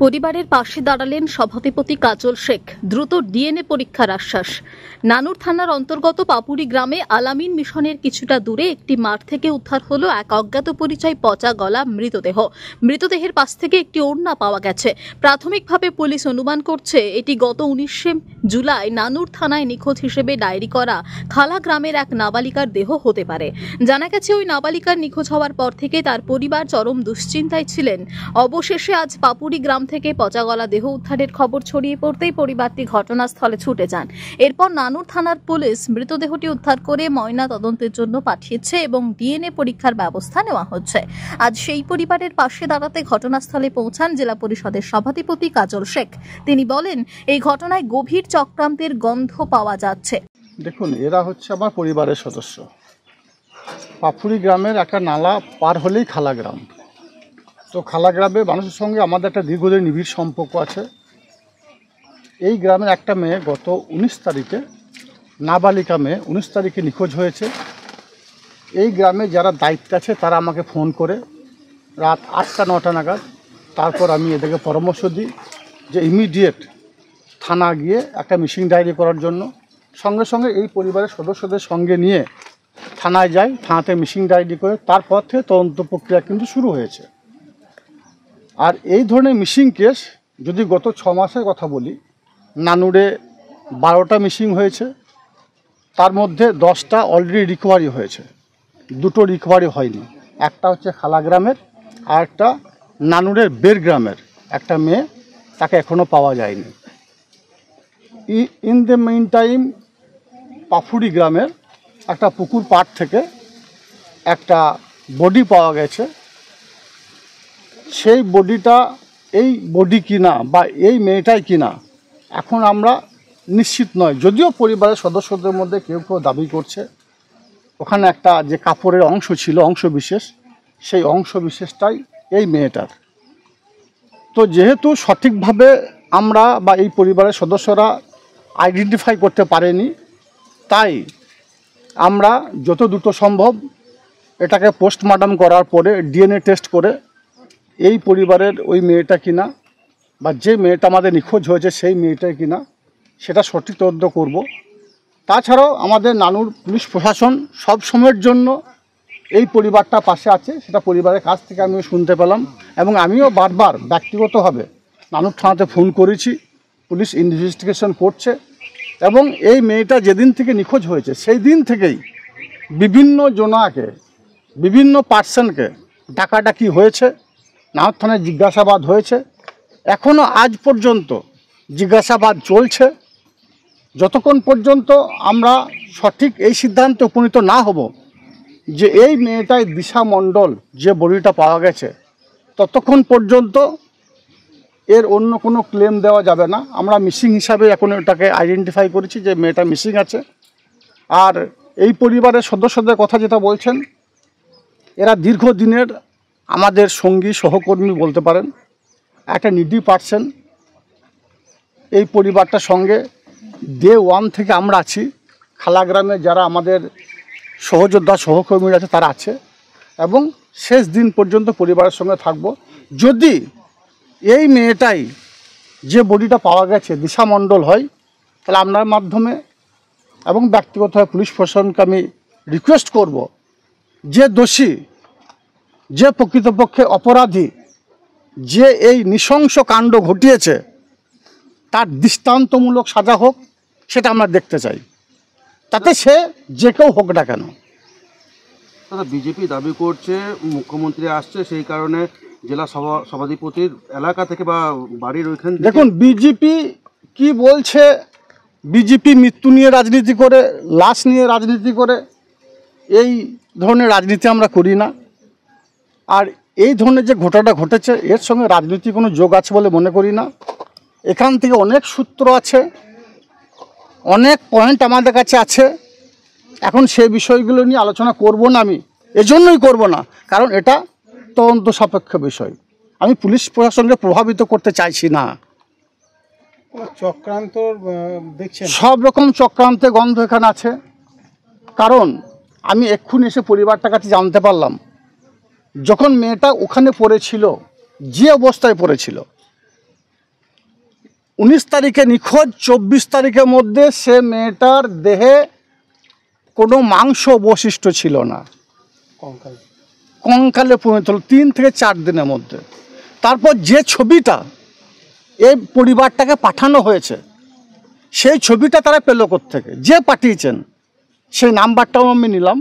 পরিবারের পাশে দাঁড়ালেন সভাধিপতি কাজল শেখ। দ্রুত ডিএনএ পরীক্ষার আশ্বাস। নানুর থানার অন্তর্গত পাপুরি গ্রামে আলামিন মিশনের কিছুটা দূরে একটি মাঠ থেকে উদ্ধার হলো এক অজ্ঞাত পরিচয় পচা গলা মৃতদেহ। মৃতদেহের পাশ থেকে একটি ওড়না পাওয়া গেছে। প্রাথমিকভাবে পুলিশ অনুমান করছে এটি গত 19শে জুলাই নানুর থানায় নিখোঁজ হিসেবে ডায়েরি করা খালা গ্রামের এক নাবালিকার দেহ হতে পারে। জানা গেছে ওই নাবালিকার নিখোঁজ হওয়ার পর থেকে তার পরিবার চরম দুশ্চিন্তায় ছিলেন। অবশেষে আজ পাপুরি গ্রাম থেকে পচা গলা দেহ উদ্ধারের খবর ছড়িয়ে পড়তেই পরিবারটি ঘটনাস্থলে ছুটে যান। এরপর নানুর থানার পুলিশ মৃতদেহটি উদ্ধার করে ময়না তদন্তের জন্য পাঠিয়েছে এবং ডিএনএ পরীক্ষার ব্যবস্থা নেওয়া হচ্ছে। আজ সেই পরিবারের পাশে দাঁড়াতে ঘটনাস্থলে পৌঁছান জেলা পরিষদের সভাধিপতি কাজল শেখ। তিনি বলেন, এই ঘটনায় গভীর চক্রান্তের গন্ধ পাওয়া যাচ্ছে। দেখুন, এরা হচ্ছে আমার পরিবারের সদস্য। পাপুরি গ্রামের একটা নালা পার হলেই খালা গ্রাম। তো খালা গ্রামে মানুষের সঙ্গে আমাদের একটা দীর্ঘদিন নিবিড় সম্পর্ক আছে। এই গ্রামের একটা মেয়ে গত 19 তারিখে, নাবালিকা মেয়ে 19 তারিখে নিখোঁজ হয়েছে। এই গ্রামে যারা দায়িত্বে আছে তারা আমাকে ফোন করে রাত 8টা-9টা নাগাদ। তারপর আমি এদেরকে পরামর্শ দিই যে ইমিডিয়েট থানা গিয়ে একটা মিসিং ডায়েরি করার জন্য। সঙ্গে সঙ্গে এই পরিবারের সদস্যদের সঙ্গে নিয়ে থানায় যাই। থানাতে মিসিং ডায়েরি করে তারপর থেকে তদন্ত প্রক্রিয়া কিন্তু শুরু হয়েছে। আর এই ধরনের মিসিং কেস যদি গত 6 মাসের কথা বলি, নানুরে 12টা মিসিং হয়েছে, তার মধ্যে 10টা অলরেডি রিকভারি হয়েছে, 2টো রিকভারি হয়নি। একটা হচ্ছে খালা গ্রামের, আর একটা নানুরের বের গ্রামের একটা মেয়ে, তাকে এখনও পাওয়া যায়নি। ইন দ্য মেইন টাইম পাফুরি গ্রামের একটা পুকুর পাড় থেকে একটা বডি পাওয়া গেছে। সেই বডিটা এই বডি কিনা বা এই মেয়েটাই কিনা এখন আমরা নিশ্চিত নয়, যদিও পরিবারের সদস্যদের মধ্যে কেউ কেউ দাবি করছে ওখানে একটা যে কাপড়ের অংশ ছিল, অংশ বিশেষ, সেই অংশ বিশেষটাই এই মেয়েটার। তো যেহেতু সঠিকভাবে আমরা বা এই পরিবারের সদস্যরা আইডেন্টিফাই করতে পারেনি, তাই আমরা যত দ্রুত সম্ভব এটাকে পোস্টমর্টম করার পরে ডিএনএ টেস্ট করে এই পরিবারের ওই মেয়েটা কিনা বা যে মেয়েটা আমাদের নিখোঁজ হয়েছে সেই মেয়েটাই কিনা সেটা সঠিক তদন্ত করব। তাছাড়াও আমাদের নানুর পুলিশ প্রশাসন সব সময়ের জন্য এই পরিবারটা পাশে আছে, সেটা পরিবারের কাছ থেকে আমিও শুনতে পেলাম। এবং আমিও বারবার ব্যক্তিগতভাবে নানুর থানাতে ফোন করেছি, পুলিশ ইনভেস্টিগেশন করছে। এবং এই মেয়েটা যেদিন থেকে নিখোঁজ হয়েছে সেই দিন থেকেই বিভিন্ন জনাকে, বিভিন্ন পার্সনকে ডাকাডাকি হয়েছে, নানুর থানায় জিজ্ঞাসাবাদ হয়েছে। এখনও আজ পর্যন্ত জিজ্ঞাসাবাদ চলছে। যতক্ষণ পর্যন্ত আমরা সঠিক এই সিদ্ধান্তে উপনীত না হব যে এই মেয়েটাই দিশা মণ্ডল যে বডিটা পাওয়া গেছে, ততক্ষণ পর্যন্ত এর অন্য কোনো ক্লেম দেওয়া যাবে না। আমরা মিসিং হিসাবে এখন এটাকে আইডেন্টিফাই করেছি যে মেয়েটা মিসিং আছে। আর এই পরিবারের সদস্যদের কথা যেটা বলছেন, এরা দীর্ঘদিনের আমাদের সঙ্গী সহকর্মী বলতে পারেন, একটা নিডি পার্সন। এই পরিবারটার সঙ্গে ডে 1 থেকে আমরা আছি। খালা গ্রামে যারা আমাদের সহযোদ্ধা সহকর্মীরা আছে তারা আছে, এবং শেষ দিন পর্যন্ত পরিবারের সঙ্গে থাকব। যদি এই মেয়েটাই যে বডিটা পাওয়া গেছে দিশা মণ্ডল হয়, তাহলে আপনার মাধ্যমে এবং ব্যক্তিগতভাবে পুলিশ প্রশাসনকে আমি রিকোয়েস্ট করব যে দোষী, যে প্রকৃতপক্ষে অপরাধী, যে এই নৃশংস কাণ্ড ঘটিয়েছে, তার দৃষ্টান্তমূলক সাজা হোক, সেটা আমরা দেখতে চাই। তাতে সে যে কেউ হোক না কেন। দাদা, বিজেপি দাবি করছে মুখ্যমন্ত্রী আসছে, সেই কারণে জেলা সভাধিপতির এলাকা থেকে বা বাড়ির ওইখান থেকে। দেখুন, বিজেপি কি বলছে, বিজেপি মৃত্যু নিয়ে রাজনীতি করে, লাশ নিয়ে রাজনীতি করে। এই ধরনের রাজনীতি আমরা করি না। আর এই ধরনের যে ঘটনাটা ঘটেছে, এর সঙ্গে রাজনীতি কোনো যোগ আছে বলে মনে করি না। এখান থেকে অনেক সূত্র আছে, অনেক পয়েন্ট আমাদের কাছে আছে। এখন সেই বিষয়গুলো নিয়ে আলোচনা করব না। আমি এজন্যই করব না, কারণ এটা তদন্ত সাপেক্ষ বিষয়। আমি পুলিশ প্রশাসনকে প্রভাবিত করতে চাইছি না। চক্রান্ত দেখছেন, সব রকম চক্রান্তে গন্ধ এখানে আছে। কারণ আমি এক্ষুনি এসে পরিবারটার কাছে জানতে পারলাম, যখন মেয়েটা ওখানে পড়েছিল, যে অবস্থায় পড়েছিল, 19 তারিখে নিখোঁজ, 24 তারিখের মধ্যে সে মেয়েটার দেহে কোনো মাংস অবশিষ্ট ছিল না, কঙ্কালে পরিণত হলো 3 থেকে 4 দিনের মধ্যে। তারপর যে ছবিটা এই পরিবারটাকে পাঠানো হয়েছে, সেই ছবিটা তারা পেল কোত্থেকে, যে পাঠিয়েছেন সেই নাম্বারটাও আমি নিলাম,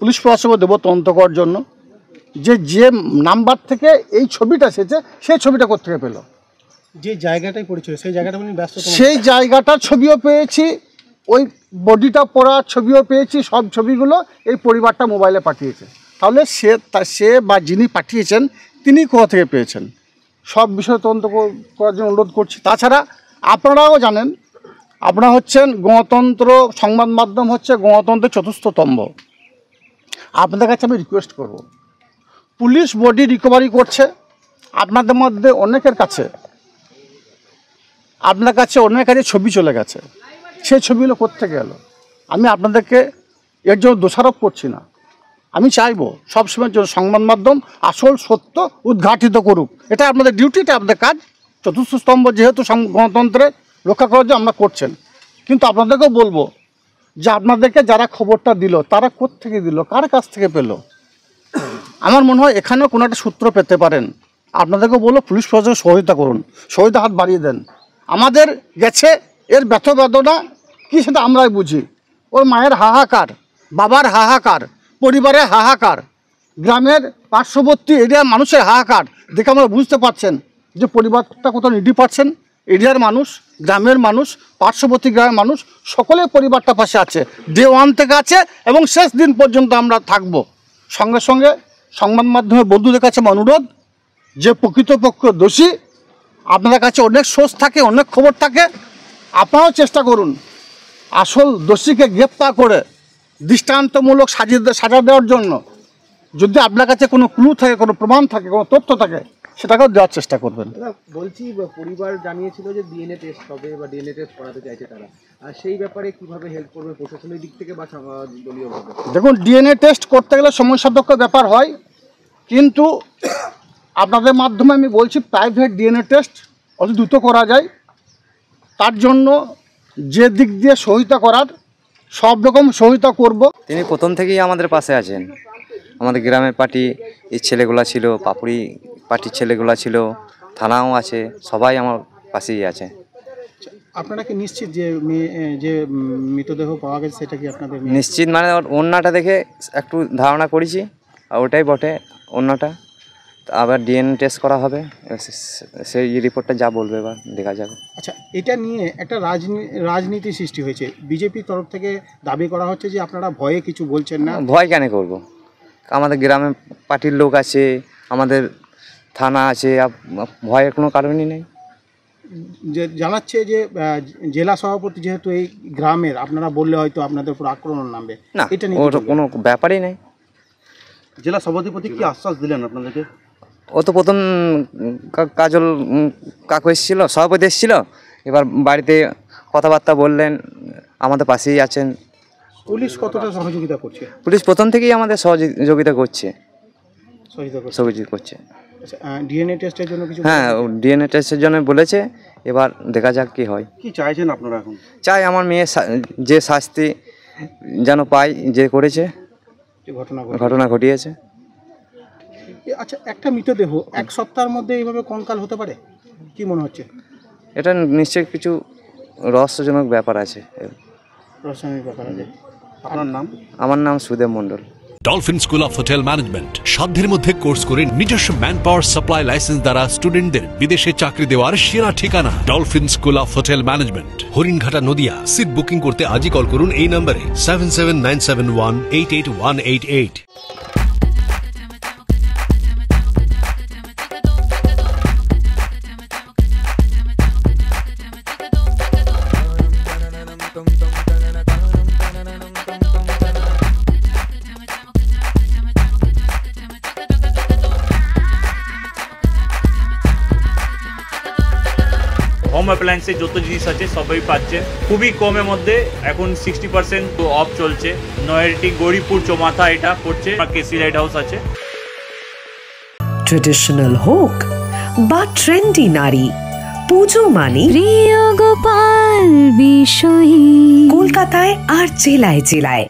পুলিশ প্রশাসনকে দেবো তদন্ত করার জন্য, যে নাম্বার থেকে এই ছবিটা এসেছে সেই ছবিটা কোত্থেকে পেল। যে জায়গাটাই পড়েছিল সেই জায়গাটা ব্যস্ত, সেই জায়গাটার ছবিও পেয়েছি, ওই বডিটা পড়ার ছবিও পেয়েছি, সব ছবিগুলো এই পরিবারটা মোবাইলে পাঠিয়েছে। তাহলে সে বা যিনি পাঠিয়েছেন তিনি কোথা থেকে পেয়েছেন, সব বিষয়ে তদন্ত করার জন্য অনুরোধ করছি। তাছাড়া আপনারাও জানেন, আপনারা হচ্ছেন গণতন্ত্র, সংবাদ মাধ্যম হচ্ছে গণতন্ত্রের চতুর্থ স্তম্ভ। আপনাদের কাছে আমি রিকোয়েস্ট করব, পুলিশ বডি রিকভারি করছে, আপনাদের মধ্যে অনেকের কাছে অনেকের কাছে ছবি চলে গেছে, সেই ছবিগুলো কোত্থেকে এলো। আমি আপনাদেরকে এর জন্য দোষারোপ করছি না, আমি চাইবো সবসময়ের জন্য সংবাদ মাধ্যম আসল সত্য উদ্ঘাটিত করুক, এটা আপনাদের ডিউটি, এটা আপনাদের কাজ। চতুর্থ স্তম্ভ যেহেতু গণতন্ত্রে রক্ষা করার জন্য আপনারা করছেন, কিন্তু আপনাদেরকেও বলবো যে আপনাদেরকে যারা খবরটা দিল তারা কোত্থেকে দিল, কার কাছ থেকে পেল। আমার মনে হয় এখানেও কোনো একটা সূত্র পেতে পারেন। আপনাদেরকেও বলবো পুলিশ প্রশাসন সহায়তা করুন, সহায়তা হাত বাড়িয়ে দেন। আমাদের গেছে এর ব্যথ বেদনা কি সেটা আমরাই বুঝি, ওর মায়ের হাহাকার, বাবার হাহাকার, পরিবারের হাহাকার, গ্রামের পার্শ্ববর্তী এরিয়ার মানুষের হাহাকার দেখে আমরা বুঝতে পারছেন যে পরিবারটা কত নিডি পাচ্ছেন। এরিয়ার মানুষ, গ্রামের মানুষ, পার্শ্ববর্তী গ্রামের মানুষ সকলে পরিবারটা পাশে আছে, ডে 1 থেকে আছে এবং শেষ দিন পর্যন্ত আমরা থাকব। সঙ্গে সঙ্গে সংবাদ মাধ্যমের বন্ধুদের কাছে অনুরোধ, যে প্রকৃতপক্ষ দোষী, আপনাদের কাছে অনেক সোর্স থাকে, অনেক খবর থাকে, আপনারাও চেষ্টা করুন আসল দোষীকে গ্রেপ্তার করে দৃষ্টান্তমূলক সাজা দেওয়ার জন্য। যদি আপনার কাছে কোনো ক্লু থাকে, কোনো প্রমাণ থাকে, কোনো তথ্য থাকে, সেটাকেও দেওয়ার চেষ্টা করবেন। বলছি, পরিবার জানিয়েছিল যে ডিএনএ টেস্ট হবে বা ডিএনএ টেস্ট করাতে চাইছে তারা, আর সেই ব্যাপারে কিভাবে হেল্প করবে প্রশাসনের দিক থেকে বা দলীয়ভাবে? দেখুন, ডিএনএ টেস্ট করতে গেলে সময় সাপেক্ষ ব্যাপার হয়, কিন্তু আপনাদের মাধ্যমে আমি বলছি প্রাইভেট ডিএনএ টেস্ট অতি দ্রুত করা যায়। তার জন্য যে দিক দিয়ে সহায়তা করার সব রকম সহায়তা করব। তিনি প্রথম থেকেই আমাদের পাশে আছেন। আমাদের গ্রামের পার্টি এই ছেলেগুলা ছিল, পাপুড়ি পার্টির ছেলেগুলা ছিল, থানাও আছে, সবাই আমার পাশেই আছে। আপনারা কি নিশ্চিত যে মৃতদেহ পাওয়া গেছে সেটা কি আপনাদের নিশ্চিত? মানে অন্যটা দেখে একটু ধারণা করেছি, আর ওটাই বটে অন্যটা। আবার ডিএনএ টেস্ট করা হবে, সেই রিপোর্টটা যা বলবে এবার দেখা যাবে। আচ্ছা, এটা নিয়ে একটা রাজনীতি সৃষ্টি হয়েছে, বিজেপির তরফ থেকে দাবি করা হচ্ছে যে আপনারা ভয়ে কিছু বলছেন না। ভয় কেন করব? আমাদের গ্রামে পার্টির লোক আছে, আমাদের থানা আছে, ভয়ের কোনো কারণই নেই। যে জানাচ্ছে যে জেলা সভাপতি যেহেতু এই গ্রামের, আপনারা বললে হয়তো আপনাদের উপর আক্রমণ নামবে, না, এটা নিয়ে কোনো ব্যাপারই নেই। জেলা সভাধিপতি কি আশ্বাস দিলেন আপনাদেরকে? ও তো প্রথম কাজল কাকু এসেছিল, সভাপতি এসেছিল, এবার বাড়িতে কথাবার্তা বললেন, আমাদের পাশেই আছেন। পুলিশ কতটা সহযোগিতা করছে? পুলিশ প্রথম থেকেই আমাদের সহযোগিতা করছে, সহযোগিতা করছে। আচ্ছা, ডিএনএ টেস্টের জন্য কিছু? হ্যাঁ, ডিএনএ টেস্টের জন্য বলেছে, এবার দেখা যাক কি হয়। কি চাইছেন আপনারা এখন? চাই আমার মেয়ে যে শাস্তি যেন পায়, যে করেছে, ঘটনা ঘটিয়েছে। আচ্ছা, একটা মৃতদেহ 1 সপ্তাহের মধ্যে এইভাবে কঙ্কাল হতে পারে, কি মনে হচ্ছে? এটা নিশ্চয়ই কিছু রহস্যজনক ব্যাপার আছে। রহস্যজনক ব্যাপার আছে। আপনার নাম? আমার নাম Sudeb Mondal. Dolphin school of hotel Management সাধ্যের মধ্যে কোর্স করে নিজস্ব ম্যান পাওয়ার সাপ্লাই লাইসেন্স দ্বারা স্টুডেন্টদের বিদেশে চাকরি দেওয়ার সেরা ঠিকানা Dolphin school of hotel management, Haringhata, Nadia. Seat booking করতে আজই কল করুন এই নম্বরে 7797188188। হোম অ্যাপ্লায়েন্সে যত জিনিস আছে সবই পাচ্ছেন খুবই কমের মধ্যে। এখন 60% অফ চলছে। নয়ারটি গৌরীপুর চৌমাথা এটা পড়ছে, কেসি লাইট হাউস আছে। ট্রেডিশনাল হোক বা ট্রেন্ডি নারী, পুজো মানে প্রিয় গোপাল বিষয়ী কলকাতায় আর জেলায় জেলায়।